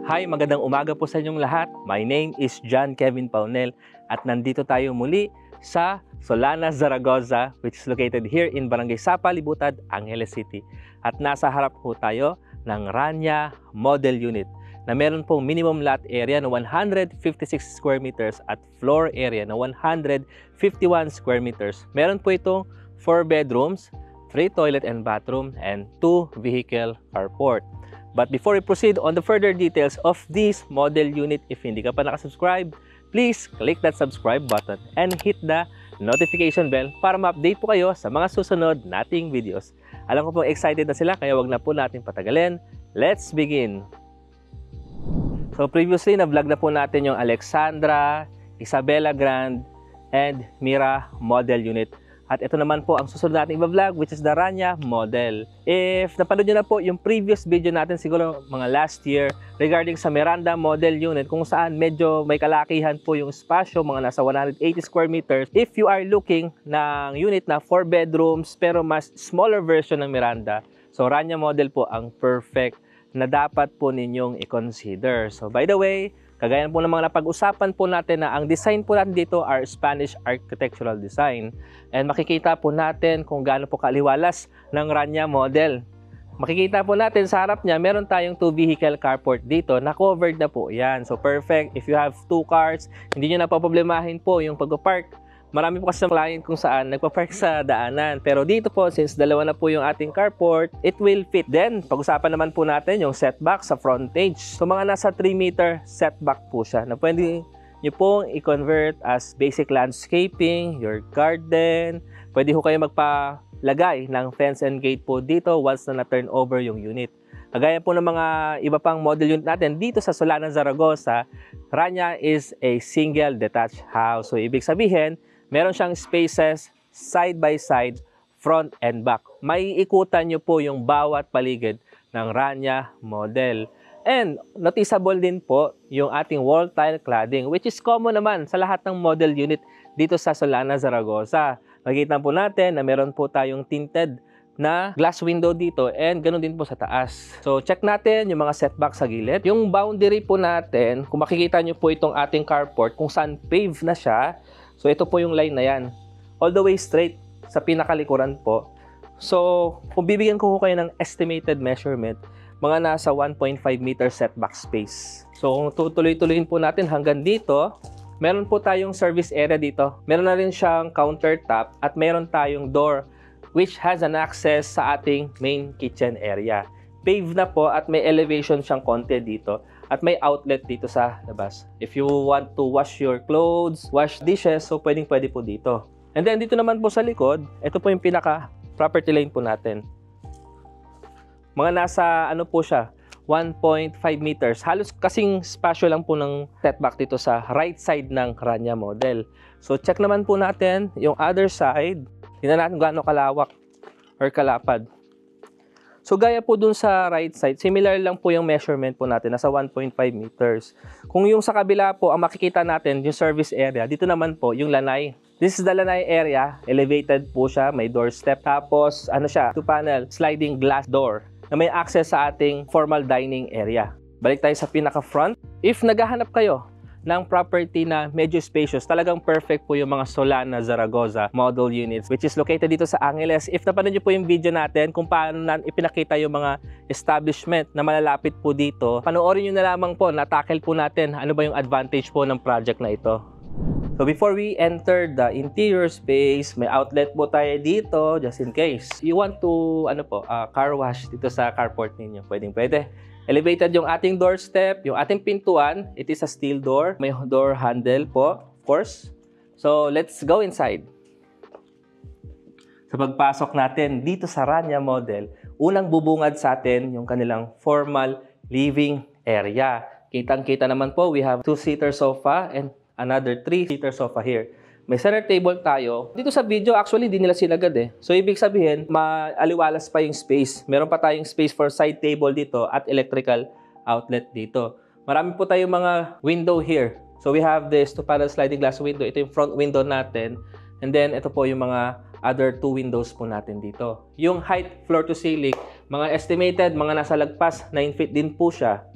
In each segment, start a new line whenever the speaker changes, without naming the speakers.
Hi, magandang umaga po sa inyong lahat. My name is John Kevin Paunel at nandito tayo muli sa Solana, Zaragoza, which is located here in Barangay Sapa, Libutad, Angeles City. At nasa harap po tayo ng Rania Model Unit na meron pong minimum lot area na 156 square meters at floor area na 151 square meters. Meron po itong 4 bedrooms, 3 toilet and bathroom, and 2 vehicle carport. But before we proceed on the further details of this model unit, if hindi ka pa nakasubscribe, please click that subscribe button and hit the notification bell para ma-update po kayo sa mga susunod nating videos. Alam ko po excited na sila, kaya wag na po natin patagalin. Let's begin! So previously, na-vlog na po natin yung Alexandra, Isabela Grand, and Mira model unit. At ito naman po ang susunod nating i-vlog, which is the Rania model. If napanood nyo na po yung previous video natin, siguro mga last year, regarding sa Miranda model unit, kung saan medyo may kalakihan po yung spasyo, mga nasa 180 square meters. If you are looking ng unit na 4 bedrooms, pero mas smaller version ng Miranda, so Rania model po ang perfect na dapat po ninyong i-consider. So by the way, kagaya po ng mga napag-usapan po natin na ang design po natin dito are Spanish architectural design. And makikita po natin kung gaano po kaliwalas ng Rania model. Makikita po natin sa harap niya, meron tayong 2 vehicle carport dito na covered na po yan. So perfect if you have 2 cars, hindi nyo na paproblemahin po yung pag-park. Marami po kasi sa client kung saan nagpa-park sa daanan. Pero dito po, since dalawa na po yung ating carport, it will fit. Then, pag-usapan naman po natin yung setback sa frontage. So, mga nasa 3 meter setback po siya na pwede nyo pong i-convert as basic landscaping, your garden. Pwede ho kayo magpalagay ng fence and gate po dito once na na-turn over yung unit. Kagaya po ng mga iba pang model unit natin dito sa Solana, Zaragoza, Rania is a single detached house. So, ibig sabihin, meron siyang spaces side by side, front and back. May ikutan nyo po yung bawat paligid ng Rania model. And noticeable din po yung ating wall tile cladding, which is common naman sa lahat ng model unit dito sa Solana, Zaragoza. Makikita po natin na meron po tayong tinted na glass window dito and ganoon din po sa taas. So check natin yung mga setback sa gilid. Yung boundary po natin, kung makikita nyo po itong ating carport kung saan pave na siya, so ito po yung line na yan. All the way straight sa pinakalikuran po. So kung bibigyan ko kayo ng estimated measurement, mga nasa 1.5 meter setback space. So kung tutuloy-tuloyin po natin hanggang dito, meron po tayong service area dito. Meron na rin siyang countertop at meron tayong door which has an access sa ating main kitchen area. Pave na po at may elevation siyang konti dito. At may outlet dito sa labas. If you want to wash your clothes, wash dishes, so pwedeng-pwede po dito. And then dito naman po sa likod, ito po yung pinaka property line po natin. Mga nasa ano po siya, 1.5 meters. Halos kasing spasyo lang po ng setback dito sa right side ng Rania model. So check naman po natin yung other side. Tingnan natin gaano kalawak or kalapad. So gaya po dun sa right side, similar lang po yung measurement po natin, nasa 1.5 meters. Kung yung sa kabila po, ang makikita natin, yung service area, dito naman po yung lanay. This is the lanay area, elevated po siya, may doorstep. Tapos ano siya, 2-panel sliding glass door na may access sa ating formal dining area. Balik tayo sa pinaka-front. If naghahanap kayo ng property na medyo spacious, talagang perfect po yung mga Solana, Zaragoza model units, which is located dito sa Angeles. If napanood nyo po yung video natin kung paano na ipinakita yung mga establishment na malalapit po dito, panoorin nyo na lamang po, na-tackle po natin ano ba yung advantage po ng project na ito. So before we enter the interior space, may outlet po tayo dito just in case you want to car wash dito sa carport ninyo. Pwedeng-pwede. Elevated yung ating doorstep, yung ating pintuan, it is a steel door. May door handle po, of course. So, let's go inside. Sa pagpasok natin dito sa Rania model, unang bubungad sa atin yung kanilang formal living area. Kitang-kita naman po, we have 2-seater sofa and another 3-seater sofa here. May center table tayo. Dito sa video, actually, di nila sinagad eh. So, ibig sabihin, maaliwalas pa yung space. Meron pa tayong space for side table dito at electrical outlet dito. Marami po tayong mga window here. So, we have this 2-panel sliding glass window. Ito yung front window natin. And then, ito po yung mga other 2 windows po natin dito. Yung height, floor to ceiling, mga estimated, mga nasa lagpas, 9 feet din po siya.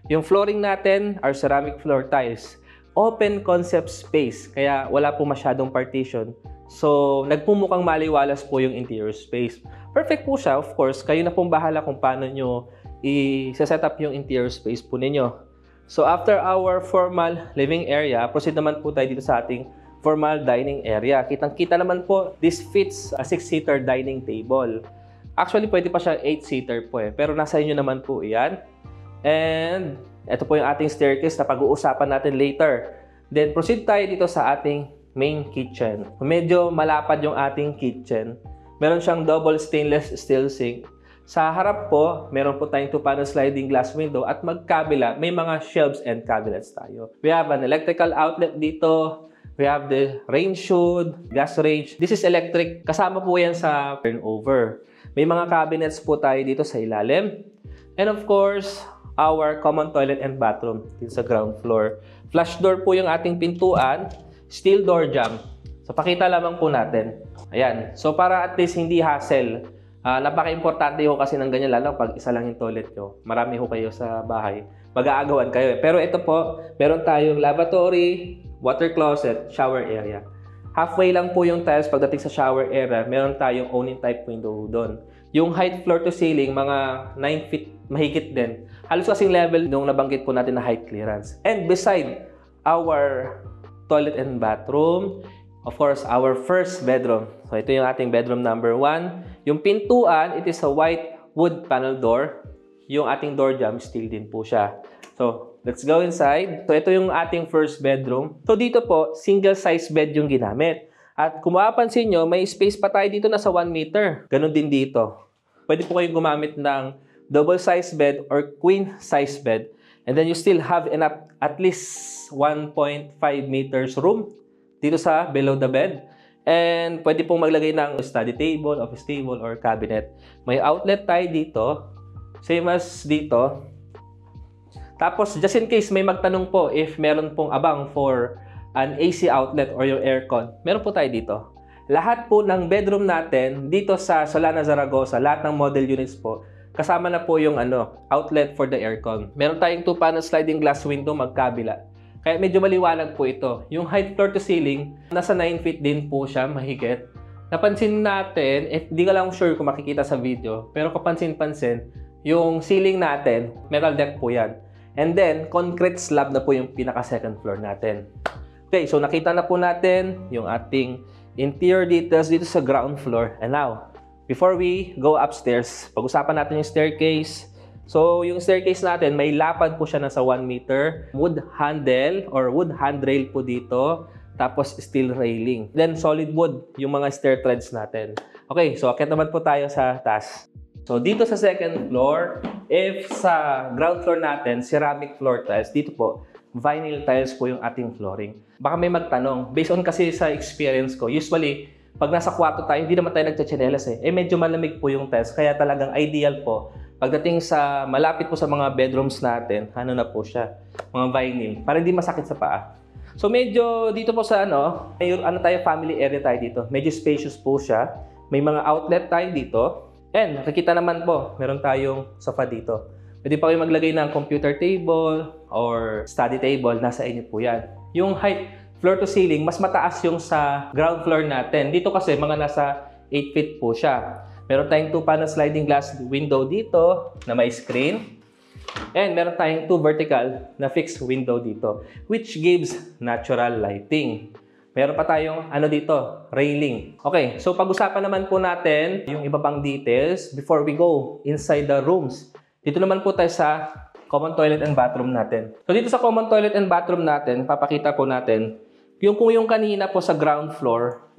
Yung flooring natin are ceramic floor tiles. Open concept space, kaya wala po masyadong partition. So, nagpumukhang maliwalas po yung interior space. Perfect po siya, of course. Kayo na pong bahala kung paano nyo i-set up yung interior space po ninyo. So, after our formal living area, proceed naman po tayo dito sa ating formal dining area. Kitang-kita naman po, this fits a 6-seater dining table. Actually, pwede pa siya 8-seater po eh. Pero nasa inyo naman po iyan. And ito po yung ating staircase na pag-uusapan natin later. Then, proceed tayo dito sa ating main kitchen. Medyo malapad yung ating kitchen. Meron siyang double stainless steel sink. Sa harap po, meron po tayong 2-panel sliding glass window at magkabila, may mga shelves and cabinets tayo. We have an electrical outlet dito. We have the range hood, gas range. This is electric. Kasama po yan sa turnover. May mga cabinets po tayo dito sa ilalim. And of course, our common toilet and bathroom dito sa ground floor. Flush door po yung ating pintuan. Steel door jamb. So, pakita lamang po natin. Ayan. So, para at least hindi hassle. Napaka-importante ho kasi ng ganyan, lalo pag isa lang yung toilet nyo. Marami ho kayo sa bahay. Mag-aagawan kayo. Pero ito po, meron tayong lavatory, water closet, shower area. Halfway lang po yung tiles pagdating sa shower area. Meron tayong owning type window doon. Yung height floor to ceiling, mga 9 feet mahigit din. Halos kasing level nung nabanggit po natin na height clearance. And beside our toilet and bathroom, of course, our first bedroom. So, ito yung ating bedroom number 1. Yung pintuan, it is a white wood panel door. Yung ating door jamb, steel din po siya. So, let's go inside. So, ito yung ating first bedroom. So, dito po, single size bed yung ginamit. At kung mapapansin nyo, may space pa tayo dito na sa 1 meter. Ganon din dito. Pwede po kayong gumamit ng double size bed or queen size bed. And then you still have enough, at least 1.5 meters room dito sa below the bed. And pwede pong maglagay ng study table, office table, or cabinet. May outlet tayo dito. Same as dito. Tapos, just in case may magtanong po if meron pong abang for an AC outlet or yung aircon, meron po tayo dito. Lahat po ng bedroom natin dito sa Solana Zaragoza, lahat ng model units po, kasama na po yung outlet for the aircon. Meron tayong 2-panel sliding glass window magkabila. Kaya medyo maliwanag po ito. Yung height floor to ceiling, nasa 9 feet din po siya, mahigit. Napansin natin, if di ka lang sure kung makikita sa video, pero kapansin-pansin, yung ceiling natin, metal deck po yan. And then, concrete slab na po yung pinaka-second floor natin. Okay, so nakita na po natin yung ating interior details dito sa ground floor. And now, before we go upstairs, pag-usapan natin yung staircase. So, yung staircase natin, may lapad po siya nasa 1 meter. Wood handle or wood handrail po dito. Tapos, steel railing. Then, solid wood yung mga stair treads natin. Okay, so akit naman po tayo sa taas. So, dito sa second floor, if sa ground floor natin, ceramic floor tiles, dito po, vinyl tiles po yung ating flooring. Baka may magtanong, based on kasi sa experience ko, usually, pag nasa kwarto tayo, hindi naman tayo nagchachanelas medyo malamig po yung tiles, kaya talagang ideal po. Pagdating sa, malapit po sa mga bedrooms natin, ano na po siya, mga vinyl, para hindi masakit sa paa. So medyo dito po sa may tayo, family area tayo dito. Medyo spacious po siya. May mga outlet tayo dito. And nakikita naman po, meron tayong sofa dito. Pwede pa kayo maglagay ng computer table or study table, nasa inyo po yan. Yung height floor to ceiling, mas mataas yung sa ground floor natin. Dito kasi mga nasa 8 feet po siya. Meron tayong 2-panel sliding glass window dito na may screen. And meron tayong 2 vertical na fixed window dito, which gives natural lighting. Meron pa tayong dito, railing. Okay, so pag-usapan naman po natin yung iba pang details before we go inside the rooms. Dito naman po tayo sa common toilet and bathroom natin. So dito sa common toilet and bathroom natin, papakita po natin kung yung kanina po sa ground floor,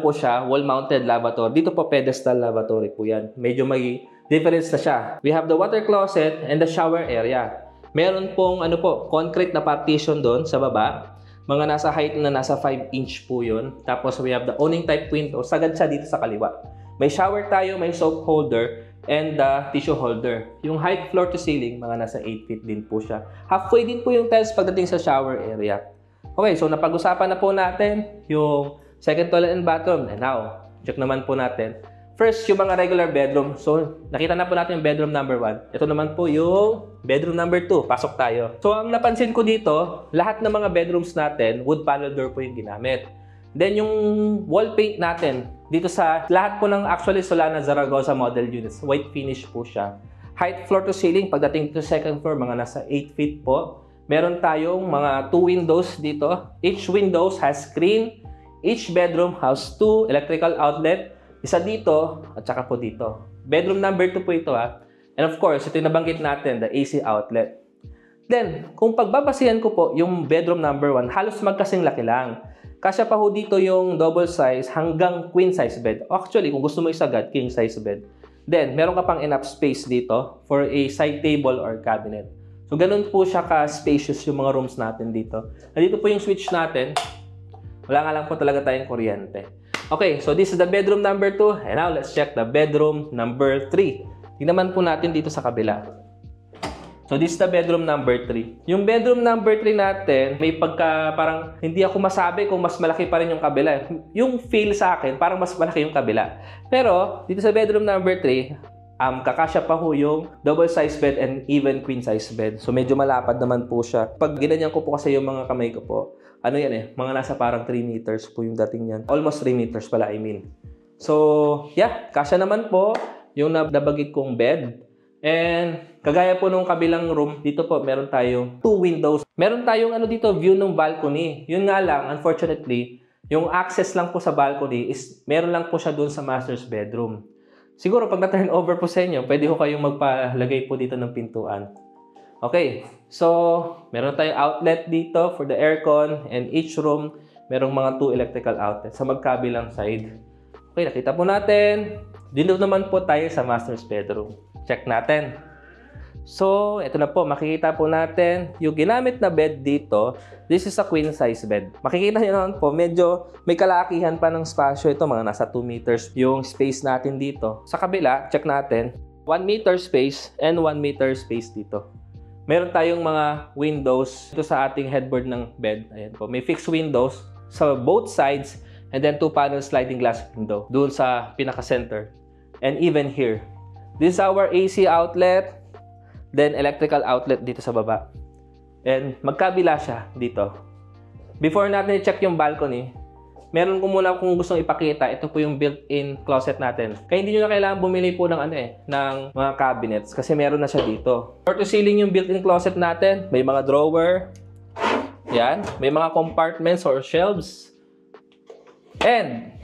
po siya, wall-mounted lavatory. Dito po pedestal lavatory po yan. Medyo may difference na siya. We have the water closet and the shower area. Meron pong concrete na partition doon sa baba. Mga nasa height na nasa 5 inch po yun. Tapos we have the awning type window. Sagad siya dito sa kaliwa. May shower tayo, may soap holder, and the tissue holder. Yung height floor to ceiling, mga nasa 8 feet din po siya. Halfway din po yung tiles pagdating sa shower area. Okay, so napag-usapan na po natin yung second toilet and bathroom. And now, check naman po natin First, yung mga regular bedroom. So, nakita na po natin yung bedroom number 1. Ito naman po yung bedroom number 2. Pasok tayo. So, ang napansin ko dito, lahat ng mga bedrooms natin, wood panel door po yung ginamit. Then, yung wall paint natin, dito sa lahat po ng actually Solana Zaragoza model units, white finish po siya. Height floor to ceiling, pagdating to second floor, mga nasa 8 feet po. Meron tayong mga 2 windows dito. Each windows has screen. Each bedroom has 2 electrical outlet. Isa dito, at saka po dito. Bedroom number 2 po ito ha. And of course, ito yung nabanggit natin, the AC outlet. Then, kung pagbabasihan ko po yung bedroom number 1, halos magkasing laki lang. Kasya pa ho dito yung double size hanggang queen size bed. Actually, kung gusto mo isagad, king size bed. Then, meron ka pang enough space dito for a side table or cabinet. So, ganun po siya ka-spacious yung mga rooms natin dito. Nandito po yung switch natin. Wala nga lang po talaga tayong kuryente. Okay, so this is the bedroom number 2. And now, let's check the bedroom number 3. Tingnan po natin dito sa kabila. So, this is the bedroom number 3. Yung bedroom number 3 natin, may pagka parang hindi ako masabi kung mas malaki pa rin yung kabila. Yung feel sa akin, parang mas malaki yung kabila. Pero, dito sa bedroom number 3, kakasya pa ho yung double size bed and even queen size bed. So, medyo malapad naman po siya. Pag ginanyan ko po kasi yung mga kamay ko po, ano yan eh, mga nasa parang 3 meters po yung dating yan. Almost 3 meters pala, I mean. So, yeah, kasya naman po yung nabagig kong bed. And, kagaya po nung kabilang room, dito po, meron tayong 2 windows. Meron tayong ano dito, view ng balcony. Yun nga lang, unfortunately, yung access lang po sa balcony is, meron lang po siya dun sa master's bedroom. Siguro, pag na-turn over po sa inyo, pwede ko kayong magpalagay po dito ng pintuan. Okay, so meron tayong outlet dito for the aircon and each room merong mga 2 electrical outlets sa magkabilang side. Okay, nakita po natin. Dito naman po tayo sa master's bedroom. Check natin. So, ito na po. Makikita po natin yung ginamit na bed dito. This is a queen size bed. Makikita nyo naman po, medyo may kalakihan pa ng spasyo. Ito, mga nasa 2 meters yung space natin dito. Sa kabila, check natin. 1 meter space and 1 meter space dito. Meron tayong mga windows dito sa ating headboard ng bed. Ayan po. May fixed windows sa both sides and then 2 panel sliding glass window doon sa pinaka-center. And even here. This is our AC outlet, then electrical outlet dito sa baba. And magkabila siya dito. Before natin i-check yung balcony, meron ko muna kung gustong ipakita. Ito po yung built-in closet natin. Kaya hindi nyo na kailangan bumili po ng ng mga cabinets kasi meron na siya dito. Floor to ceiling yung built-in closet natin. May mga drawer. Yan. May mga compartments or shelves. And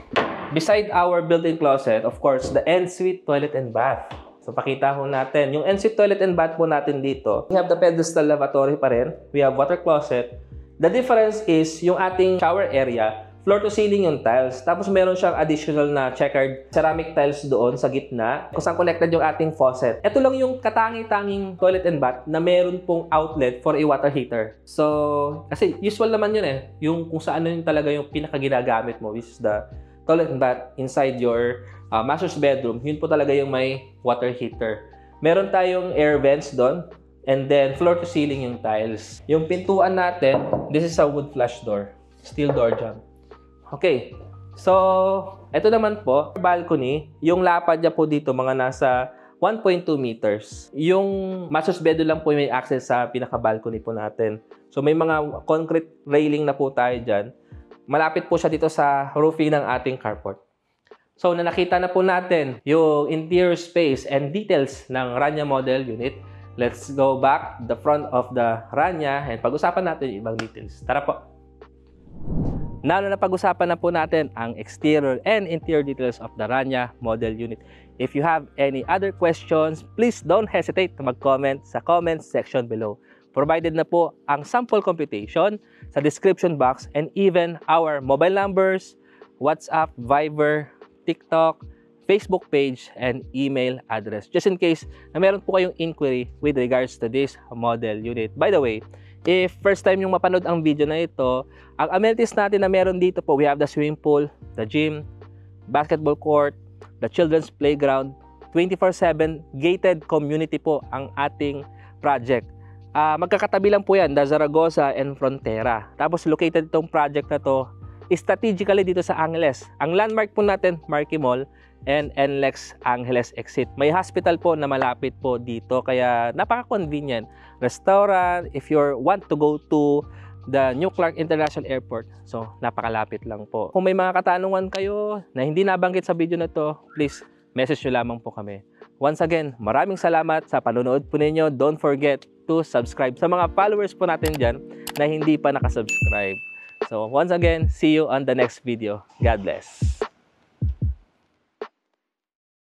beside our built-in closet, of course, the ensuite toilet and bath. So, pakita ho natin. Yung ensuite toilet and bath po natin dito, we have the pedestal lavatory pa rin. We have water closet. The difference is yung ating shower area, floor to ceiling yung tiles. Tapos meron siyang additional na checkered ceramic tiles doon sa gitna kung saan connected yung ating faucet. Ito lang yung katangi-tanging toilet and bath na meron pong outlet for a water heater. So, kasi usual naman yun eh. Yung kung saan yun talaga yung pinakaginagamit mo, which is the toilet and bath inside your master's bedroom. Yun po talaga yung may water heater. Meron tayong air vents doon. And then, floor to ceiling yung tiles. Yung pintuan natin, this is a wood flush door. Steel door jamb. Okay, so ito naman po, balcony, yung lapad niya po dito mga nasa 1.2 meters. Yung master's bedroom lang po may access sa pinaka-balcony po natin. So may mga concrete railing na po tayo dyan. Malapit po siya dito sa roofing ng ating carport. So nakita na po natin yung interior space and details ng Rania model unit. Let's go back the front of the Rania and pag-usapan natin yung ibang details. Tara po! Now na napag-usapan na po natin ang exterior and interior details of the Rania model unit. If you have any other questions, please don't hesitate to mag-comment sa comment section below. Provided na po ang sample computation sa description box and even our mobile numbers, WhatsApp, Viber, TikTok, Facebook page, and email address. Just in case na meron po kayong inquiry with regards to this model unit. By the way, if first time yung mapanood ang video na ito, ang amenities natin na meron dito po, we have the swimming pool, the gym, basketball court, the children's playground, 24/7 gated community po ang ating project. Magkakatabi lang po yan, the Zaragoza and Frontera. Tapos located itong project na to strategically dito sa Angeles. Ang landmark po natin, Marquee Mall, and NLEX Angeles exit. May hospital po na malapit po dito kaya napaka-convenient. Restaurant, if you want to go to the New Clark International Airport, so napakalapit lang po. Kung may mga katanungan kayo na hindi nabanggit sa video na to, please message nyo lamang po kami. Once again, maraming salamat sa panonood po ninyo. Don't forget to subscribe sa mga followers po natin dyan na hindi pa nakasubscribe. So once again, see you on the next video. God bless.